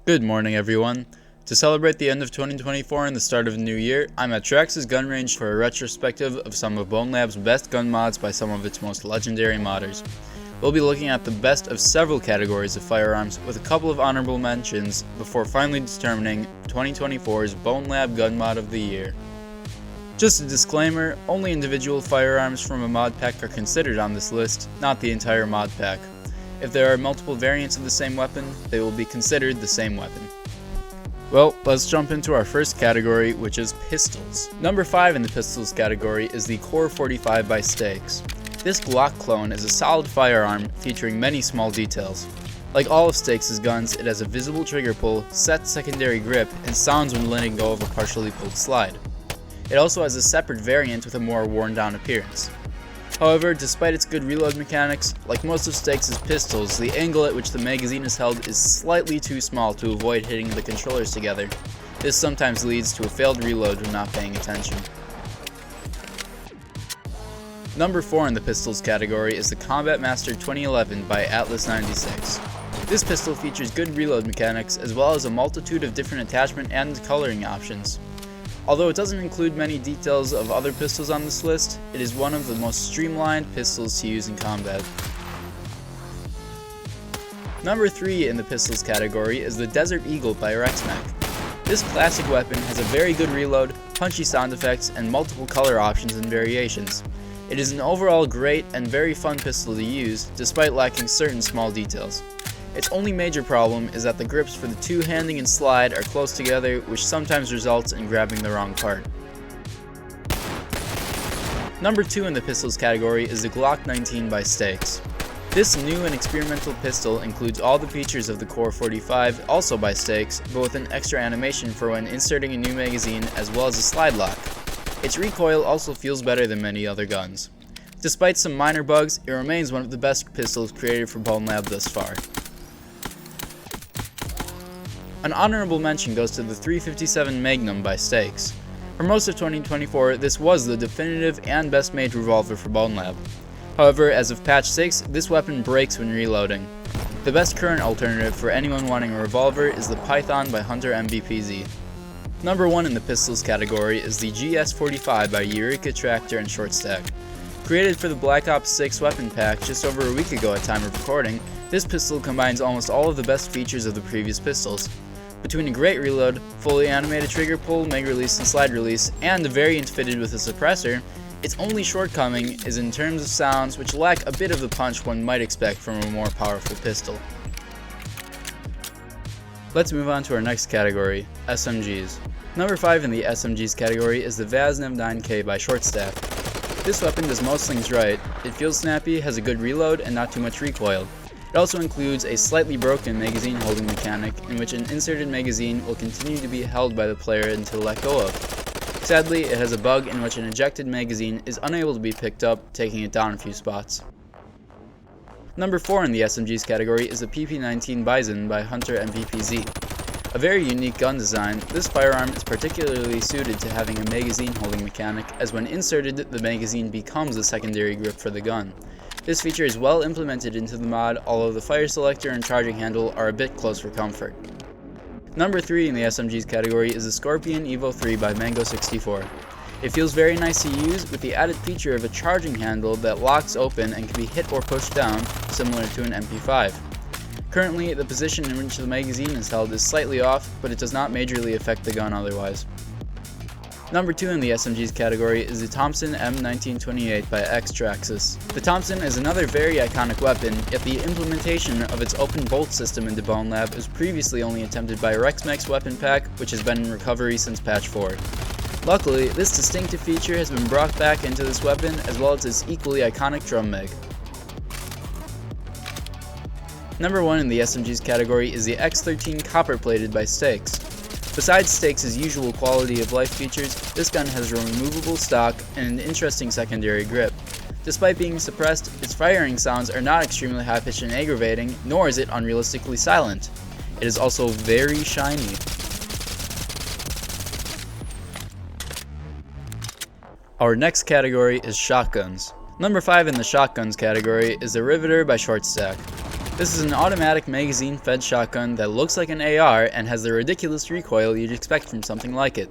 Good morning, everyone. To celebrate the end of 2024 and the start of a new year, I'm at Trax's gun range for a retrospective of some of Bonelab's best gun mods by some of its most legendary modders. We'll be looking at the best of several categories of firearms with a couple of honorable mentions before finally determining 2024's Bonelab gun mod of the year. Just a disclaimer, only individual firearms from a mod pack are considered on this list, not the entire mod pack. If there are multiple variants of the same weapon, they will be considered the same weapon. Well, let's jump into our first category, which is pistols. Number 5 in the pistols category is the Core 45 by Stakes. This Glock clone is a solid firearm featuring many small details. Like all of Stakes' guns, it has a visible trigger pull, set secondary grip, and sounds when letting go of a partially pulled slide. It also has a separate variant with a more worn down appearance. However, despite its good reload mechanics, like most of Stakes' pistols, the angle at which the magazine is held is slightly too small to avoid hitting the controllers together. This sometimes leads to a failed reload when not paying attention. Number 4 in the pistols category is the Combat Master 2011 by Atlas 96. This pistol features good reload mechanics as well as a multitude of different attachment and coloring options. Although it doesn't include many details of other pistols on this list, it is one of the most streamlined pistols to use in combat. Number 3 in the pistols category is the Desert Eagle by Rexmech. This classic weapon has a very good reload, punchy sound effects, and multiple color options and variations. It is an overall great and very fun pistol to use, despite lacking certain small details. Its only major problem is that the grips for the two-handing and slide are close together, which sometimes results in grabbing the wrong part. Number 2 in the pistols category is the Glock 19 by Stakes. This new and experimental pistol includes all the features of the Core 45, also by Stakes, but with an extra animation for when inserting a new magazine as well as a slide lock. Its recoil also feels better than many other guns. Despite some minor bugs, it remains one of the best pistols created for Bonelab thus far. An honorable mention goes to the 357 Magnum by Stakes. For most of 2024, this was the definitive and best made revolver for Bonelab. However, as of patch 6, this weapon breaks when reloading. The best current alternative for anyone wanting a revolver is the Python by Hunter MVPZ. Number 1 in the pistols category is the GS45 by Eureka Tractor and Shortstack. Created for the Black Ops 6 weapon pack just over a week ago at time of recording, this pistol combines almost all of the best features of the previous pistols. Between a great reload, fully animated trigger pull, mag release, and slide release, and a variant fitted with a suppressor, its only shortcoming is in terms of sounds which lack a bit of the punch one might expect from a more powerful pistol. Let's move on to our next category, SMGs. Number 5 in the SMGs category is the Vaznev 9K by Shortstack. This weapon does most things right. It feels snappy, has a good reload, and not too much recoil. It also includes a slightly broken magazine holding mechanic in which an inserted magazine will continue to be held by the player until let go of. Sadly, it has a bug in which an ejected magazine is unable to be picked up, taking it down a few spots. Number 4 in the SMGs category is the PP19 Bison by Hunter MVPZ. A very unique gun design, this firearm is particularly suited to having a magazine holding mechanic, as when inserted, the magazine becomes the secondary grip for the gun. This feature is well implemented into the mod, although the fire selector and charging handle are a bit close for comfort. Number 3 in the SMGs category is the Scorpion Evo 3 by Mango64. It feels very nice to use, with the added feature of a charging handle that locks open and can be hit or pushed down, similar to an MP5. Currently, the position in which the magazine is held is slightly off, but it does not majorly affect the gun otherwise. Number 2 in the SMGs category is the Thompson M1928 by X-Traxxas. The Thompson is another very iconic weapon, yet the implementation of its open bolt system into Bonelab was previously only attempted by Rexmech's weapon pack, which has been in recovery since patch 4. Luckily, this distinctive feature has been brought back into this weapon, as well as its equally iconic drum mag. Number 1 in the SMGs category is the X13 Copper Plated by Stakes. Besides Stakes' usual quality of life features, this gun has a removable stock and an interesting secondary grip. Despite being suppressed, its firing sounds are not extremely high-pitched and aggravating, nor is it unrealistically silent. It is also very shiny. Our next category is shotguns. Number 5 in the shotguns category is the Riveter by Shortstack. This is an automatic magazine-fed shotgun that looks like an AR and has the ridiculous recoil you'd expect from something like it.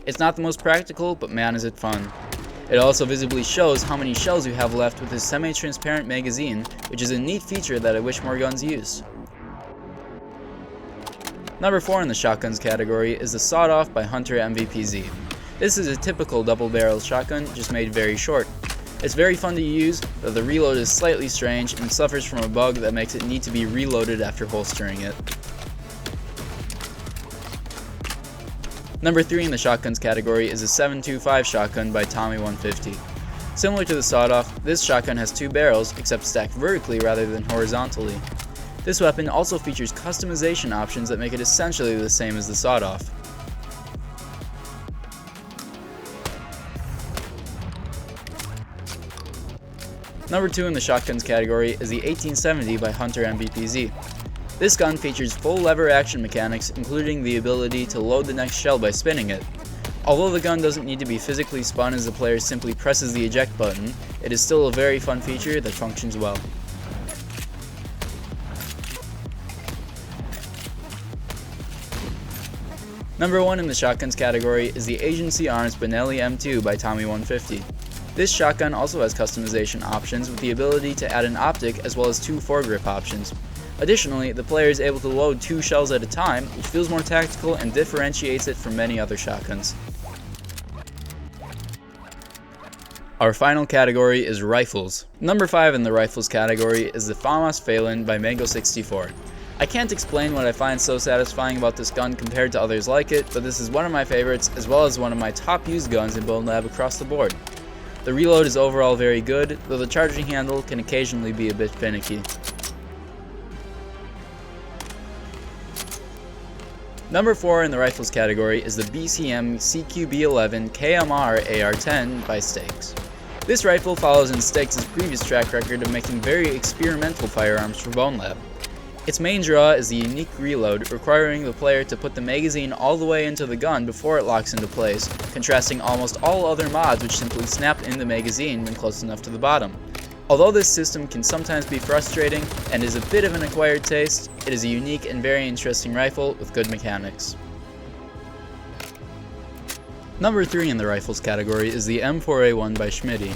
It's not the most practical, but man is it fun. It also visibly shows how many shells you have left with this semi-transparent magazine, which is a neat feature that I wish more guns use. Number 4 in the shotguns category is the Sawed Off by Hunter MVPZ. This is a typical double-barrel shotgun, just made very short. It's very fun to use, though the reload is slightly strange and suffers from a bug that makes it need to be reloaded after holstering it. Number 3 in the shotguns category is a 7.25 shotgun by Tommy 150. Similar to the Sawed Off, this shotgun has 2 barrels, except stacked vertically rather than horizontally. This weapon also features customization options that make it essentially the same as the Sawed Off. Number 2 in the shotguns category is the 1870 by Hunter MVPZ. This gun features full lever action mechanics, including the ability to load the next shell by spinning it. Although the gun doesn't need to be physically spun as the player simply presses the eject button, it is still a very fun feature that functions well. Number 1 in the shotguns category is the Agency Arms Benelli M2 by Tommy 150. This shotgun also has customization options with the ability to add an optic as well as 2 foregrip options. Additionally, the player is able to load 2 shells at a time, which feels more tactical and differentiates it from many other shotguns. Our final category is rifles. Number 5 in the rifles category is the FAMAS Phelan by Mango 64. I can't explain what I find so satisfying about this gun compared to others like it, but this is one of my favorites as well as one of my top used guns in Bonelab across the board. The reload is overall very good, though the charging handle can occasionally be a bit finicky. Number 4 in the rifles category is the BCM CQB11 KMR AR-10 by Stakes. This rifle follows in Stakes' previous track record of making very experimental firearms for Bonelab. Its main draw is the unique reload, requiring the player to put the magazine all the way into the gun before it locks into place, contrasting almost all other mods which simply snap in the magazine when close enough to the bottom. Although this system can sometimes be frustrating and is a bit of an acquired taste, it is a unique and very interesting rifle with good mechanics. Number 3 in the rifles category is the M4A1 by Schmitty.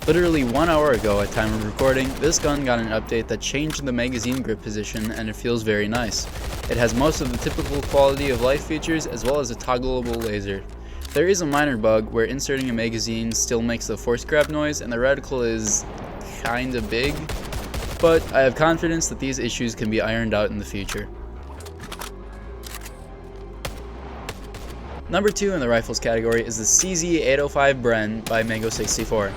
Literally 1 hour ago at time of recording, this gun got an update that changed the magazine grip position and it feels very nice. It has most of the typical quality of life features as well as a toggleable laser. There is a minor bug where inserting a magazine still makes the force grab noise and the reticle is kinda big, but I have confidence that these issues can be ironed out in the future. Number 2 in the rifles category is the CZ805 Bren by Mango 64.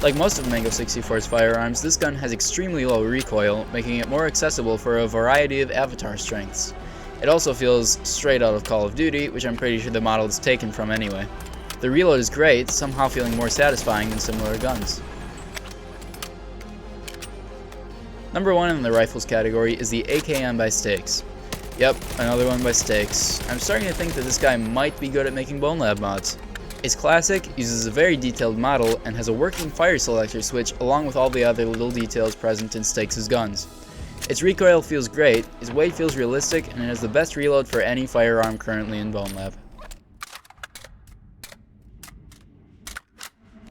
Like most of Mango 64's firearms, this gun has extremely low recoil, making it more accessible for a variety of avatar strengths. It also feels straight out of Call of Duty, which I'm pretty sure the model is taken from anyway. The reload is great, somehow feeling more satisfying than similar guns. Number 1 in the rifles category is the AKM by Stakes. Yep, another one by Stakes. I'm starting to think that this guy might be good at making Bonelab mods. It's classic, uses a very detailed model, and has a working fire selector switch along with all the other little details present in Stakes' guns. Its recoil feels great, its weight feels realistic, and it has the best reload for any firearm currently in Bonelab.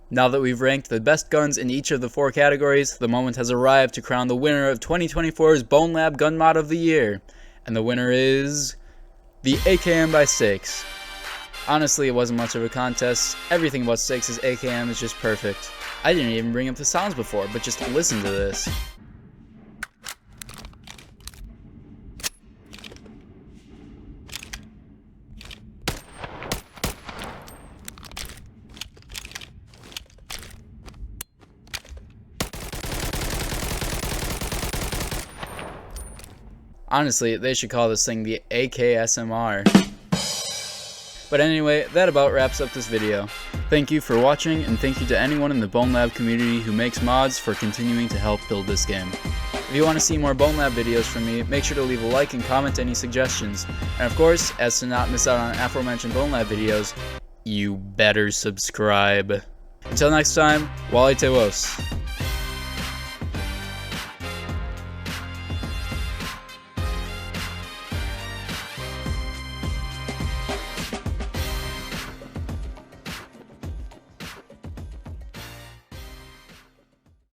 Now that we've ranked the best guns in each of the 4 categories, the moment has arrived to crown the winner of 2024's Bonelab Gun Mod of the Year. And the winner is the AKM by Stakes. Honestly, it wasn't much of a contest. Everything about Stakes' AKM is just perfect. I didn't even bring up the sounds before, but just listen to this. Honestly, they should call this thing the AKSMR. But anyway, that about wraps up this video. Thank you for watching, and thank you to anyone in the Bonelab community who makes mods for continuing to help build this game. If you want to see more Bonelab videos from me, make sure to leave a like and comment any suggestions. And of course, as to not miss out on aforementioned Bonelab videos, you better subscribe. Until next time, Wale Te Wos.